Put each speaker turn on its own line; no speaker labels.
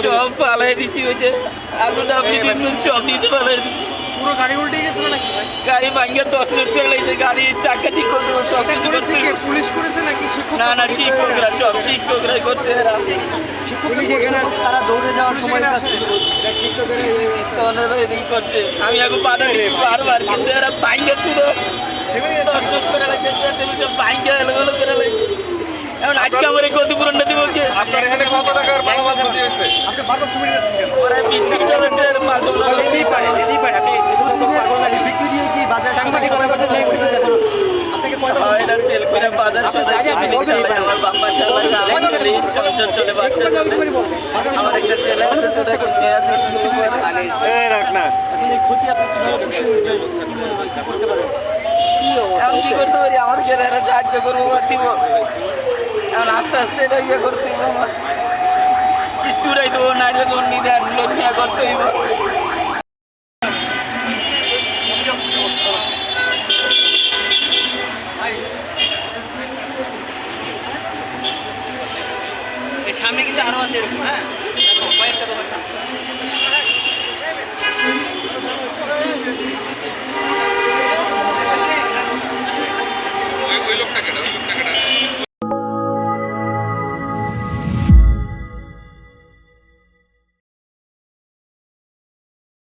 সব পালাই দিচ্ছি, ওই যে আলু ডাবলি ডিমনুন সব নিচে পালাই দিচ্ছি।
পুরো গাড়ি উল্টে গেছিল নাকি ভাই?
গাড়ি ভাঙ্গে 10 মিনিট করে লাগছে, গাড়ি চাকা ঠিক করতে সব
এটা
কিছু
করেছে
করতে।
কে? পুলিশ করেছে নাকি শিক্ষক?
না না, শিক্ষকরা সব শিক্ষকরাই করছে এরা।
পুলিশ এখানে তারা দৌড়ে যাওয়ার সময়
এদিকে করছে। আমি এখন বাধা দিচ্ছি বারবার, কিন্তু এরা ভাঙ্গে তুলে করে লাগছে, সব ভাঙ্গে এলোমেলো করে লাগছে। এখন আজকে আমার এই ক্ষতিপূরণটা দিব কে?
আপনার এখানে কত টাকার মালামাল ক্ষতি হয়েছে?
আপনি বারবার ফুমিয়ে যাচ্ছেন কেন?
ওরা 20-30 হাজার মাল জমা
দিতেই পারে, দিতেই পারে। আপনি সেগুলো তো পাগল নাকি? বিক্রি দিয়ে কি বাজার সাংবাদিকতার কথা নেই বলছেন এখন? আপনাকে পয়সা
এটা সেল করে বাজার সাথে আমার বাবা চালায়, আমার সংসার চলে, বাচ্চা চলে। আমার একটা ছেলে আছে, ছোট একটা মেয়ে আছে, স্কুলে পড়ে।
রাখ না।
এখন এই ক্ষতি আপনি কিভাবে পুষিয়ে কি মনে হয়, কি করতে পারেন?
এখন কি করতে পারি? আমার গেলে এরা সাহায্য করবো বা দিব। এখন আস্তে আস্তে এটা ইয়ে করতে হইব, আমার কিস্তি উড়াই দেবো, নাইলে লোন নিয়ে করতে হইব।